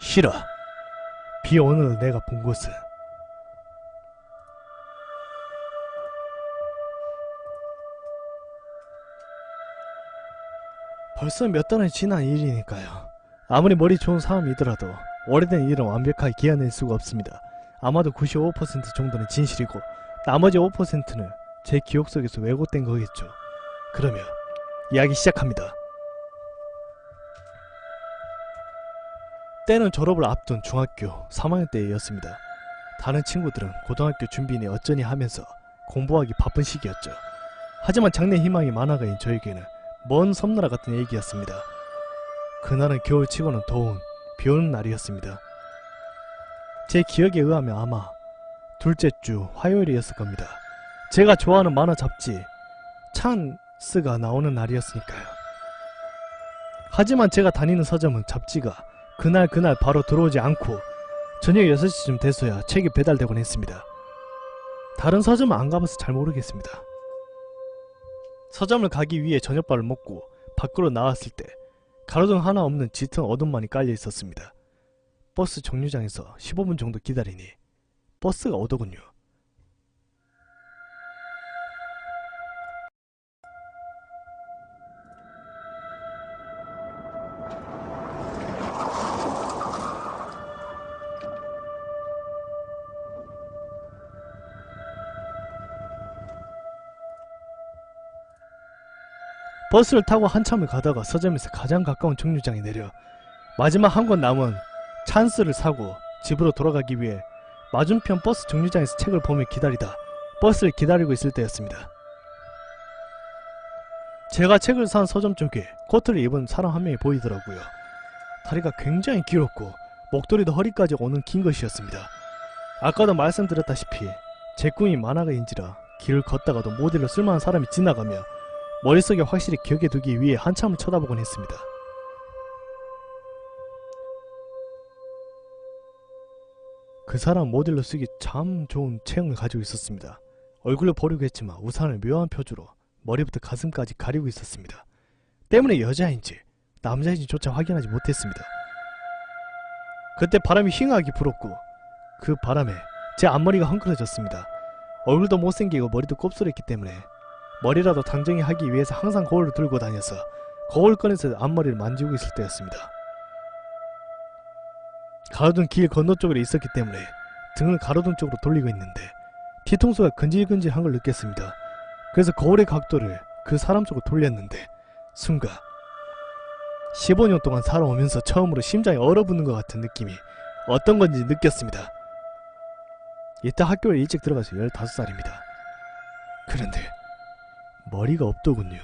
싫어. 비 오는 내가 본 곳은 벌써 몇 달이 지난 일이니까요. 아무리 머리 좋은 사람이더라도 오래된 일은 완벽하게 기억낼 수가 없습니다. 아마도 95% 정도는 진실이고 나머지 5%는 제 기억 속에서 왜곡된 거겠죠. 그러면 이야기 시작합니다. 때는 졸업을 앞둔 중학교 3학년 때였습니다. 다른 친구들은 고등학교 준비니 어쩌니 하면서 공부하기 바쁜 시기였죠. 하지만 장래 희망이 많아가인 저에게는 먼 섬나라 같은 얘기였습니다. 그날은 겨울치고는 더운 비오는 날이었습니다. 제 기억에 의하면 아마 둘째 주 화요일이었을 겁니다. 제가 좋아하는 만화 잡지 찬스가 나오는 날이었으니까요. 하지만 제가 다니는 서점은 잡지가 그날 바로 들어오지 않고 저녁 6시쯤 돼서야 책이 배달되곤 했습니다. 다른 서점은 안 가봐서 잘 모르겠습니다. 서점을 가기 위해 저녁밥을 먹고 밖으로 나왔을 때 가로등 하나 없는 짙은 어둠만이 깔려 있었습니다. 버스 정류장에서 15분 정도 기다리니 버스가 오더군요. 버스를 타고 한참을 가다가 서점에서 가장 가까운 정류장에 내려 마지막 한 권 남은 찬스를 사고 집으로 돌아가기 위해 맞은편 버스 정류장에서 책을 보며 기다리다 버스를 기다리고 있을 때였습니다. 제가 책을 산 서점 쪽에 코트를 입은 사람 한 명이 보이더라고요. 다리가 굉장히 길었고 목도리도 허리까지 오는 긴 것이었습니다. 아까도 말씀드렸다시피 제 꿈이 만화가인지라 길을 걷다가도 모델로 쓸만한 사람이 지나가며 머릿속에 확실히 기억해 두기 위해 한참을 쳐다보곤 했습니다. 그 사람 모델로 쓰기 참 좋은 체형을 가지고 있었습니다. 얼굴로 보려고 했지만 우산을 묘한 표주로 머리부터 가슴까지 가리고 있었습니다. 때문에 여자인지 남자인지조차 확인하지 못했습니다. 그때 바람이 휘하게 불었고 그 바람에 제 앞머리가 헝클어졌습니다. 얼굴도 못생기고 머리도 곱슬했기 때문에 머리라도 당정히 하기 위해서 항상 거울을 들고 다녀서 거울 꺼내서 앞머리를 만지고 있을 때였습니다. 가로등 길 건너쪽으로 있었기 때문에 등을 가로등 쪽으로 돌리고 있는데 뒤통수가 근질근질한 걸 느꼈습니다. 그래서 거울의 각도를 그 사람 쪽으로 돌렸는데 순간 15년 동안 살아오면서 처음으로 심장이 얼어붙는 것 같은 느낌이 어떤 건지 느꼈습니다. 이따 학교에 일찍 들어가서 15살입니다. 그런데 머리가 없더군요.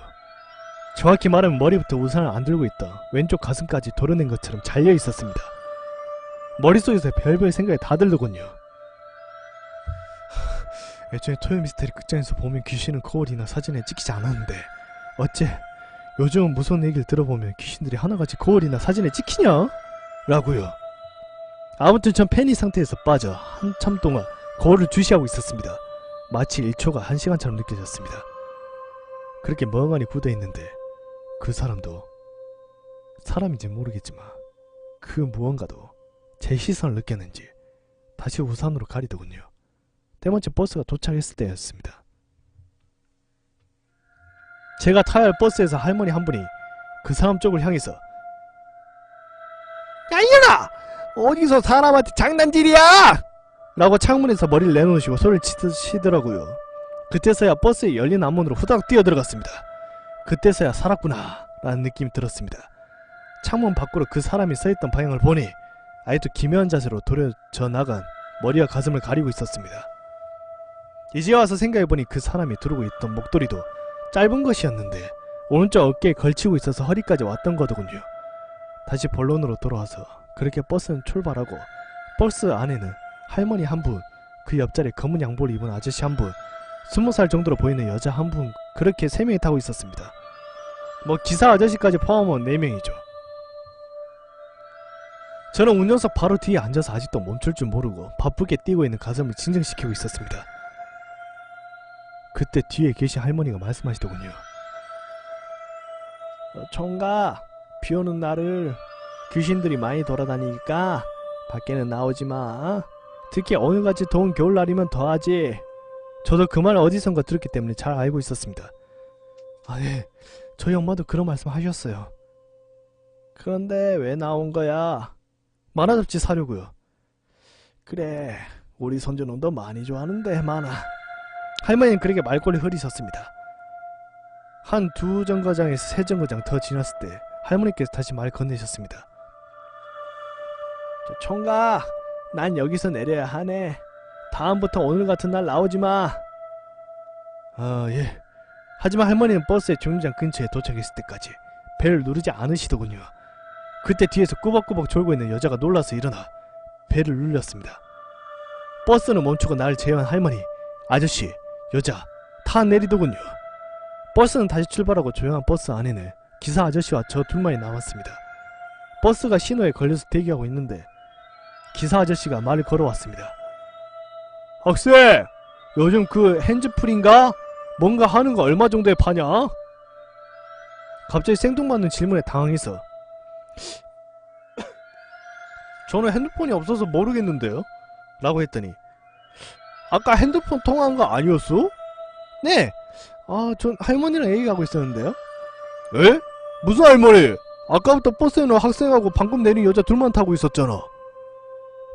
정확히 말하면 머리부터 우산을 안 들고 있다 왼쪽 가슴까지 도려낸 것처럼 잘려 있었습니다. 머릿속에서 별별 생각이 다 들더군요. 애초에 토요미스테리 극장에서 보면 귀신은 거울이나 사진에 찍히지 않았는데 어째 요즘 무서운 얘기를 들어보면 귀신들이 하나같이 거울이나 사진에 찍히냐? 라고요. 아무튼 전 패닉 상태에서 빠져 한참 동안 거울을 주시하고 있었습니다. 마치 1초가 1시간처럼 느껴졌습니다. 그렇게 멍하니 굳어있는데 그 사람도 사람인지 모르겠지만 그 무언가도 제 시선을 느꼈는지 다시 우산으로 가리더군요. 때마침 버스가 도착했을 때였습니다. 제가 타야 할 버스에서 할머니 한 분이 그 사람 쪽을 향해서 야 이년아! 어디서 사람한테 장난질이야! 라고 창문에서 머리를 내놓으시고 소리를 치시더라고요. 그때서야 버스에 열린 앞문으로 후다닥 뛰어들어갔습니다. 그때서야 살았구나 라는 느낌이 들었습니다. 창문 밖으로 그 사람이 서있던 방향을 보니 아직도 기묘한 자세로 도려져 나간 머리와 가슴을 가리고 있었습니다. 이제 와서 생각해보니 그 사람이 두르고 있던 목도리도 짧은 것이었는데 오른쪽 어깨에 걸치고 있어서 허리까지 왔던 거더군요. 다시 본론으로 돌아와서 그렇게 버스는 출발하고 버스 안에는 할머니 한 분, 그 옆자리에 검은 양복을 입은 아저씨 한 분, 20살 정도로 보이는 여자 한 분, 그렇게 3명이 타고 있었습니다. 뭐 기사 아저씨까지 포함하면 4명이죠. 저는 운전석 바로 뒤에 앉아서 아직도 멈출 줄 모르고 바쁘게 뛰고 있는 가슴을 진정시키고 있었습니다. 그때 뒤에 계신 할머니가 말씀하시더군요. 총각, 비오는 날을 귀신들이 많이 돌아다니니까 밖에는 나오지마. 특히 오늘같이 더운 겨울날이면 더하지. 저도 그 말 어디선가 들었기 때문에 잘 알고 있었습니다. 아, 네. 저희 엄마도 그런 말씀 하셨어요. 그런데 왜 나온 거야? 만화 잡지 사려고요. 그래, 우리 손주는 너 많이 좋아하는데 만화. 할머니는 그렇게 말꼬리 흐리셨습니다. 한 두 정거장에서 세 정거장 더 지났을 때 할머니께서 다시 말 건네셨습니다. 총각, 난 여기서 내려야 하네. 다음부터 오늘 같은 날 나오지마. 아, 예. 하지만 할머니는 버스의 정류장 근처에 도착했을 때까지 벨을 누르지 않으시더군요. 그때 뒤에서 꾸벅꾸벅 졸고 있는 여자가 놀라서 일어나 벨을 눌렸습니다. 버스는 멈추고 나를 제어한 할머니, 아저씨, 여자 다 내리더군요. 버스는 다시 출발하고 조용한 버스 안에는 기사 아저씨와 저 둘만이 남았습니다. 버스가 신호에 걸려서 대기하고 있는데 기사 아저씨가 말을 걸어왔습니다. 학생! 요즘 그 핸즈풀인가? 뭔가 하는 거 얼마 정도에 파냐? 갑자기 생뚱맞는 질문에 당황해서 저는 핸드폰이 없어서 모르겠는데요? 라고 했더니 아까 핸드폰 통화한 거 아니었어? 네! 아, 전 할머니랑 얘기하고 있었는데요? 에? 무슨 할머니? 아까부터 버스에는 학생하고 방금 내린 여자 둘만 타고 있었잖아.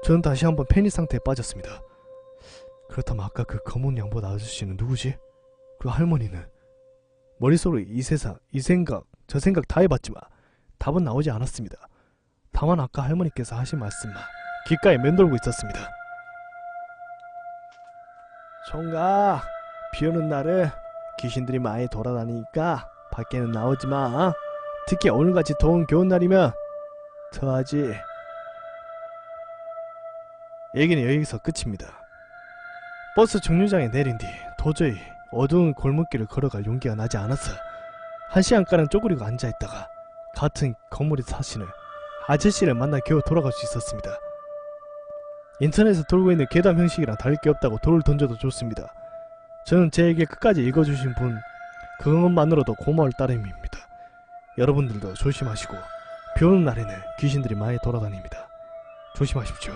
저는 다시 한번 패닉 상태에 빠졌습니다. 그렇다면 아까 그 검은 양복 아저씨는 누구지? 그 할머니는? 머릿속으로 이 세상, 이 생각, 저 생각 다 해봤지만 답은 나오지 않았습니다. 다만 아까 할머니께서 하신 말씀만 귓가에 맴돌고 있었습니다. 총각, 비오는 날에 귀신들이 많이 돌아다니니까 밖에는 나오지마. 특히 오늘같이 더운 겨울날이면 더하지. 얘기는 여기서 끝입니다. 버스 정류장에 내린 뒤 도저히 어두운 골목길을 걸어갈 용기가 나지 않아서 1시간가량 쪼그리고 앉아있다가 같은 건물에 사시는 아저씨를 만나 겨우 돌아갈 수 있었습니다. 인터넷에 돌고 있는 괴담 형식이랑 다를 게 없다고 돌을 던져도 좋습니다. 저는 제 얘기 끝까지 읽어주신 분 그것만으로도 고마울 따름입니다. 여러분들도 조심하시고 비오는 날에는 귀신들이 많이 돌아다닙니다. 조심하십시오.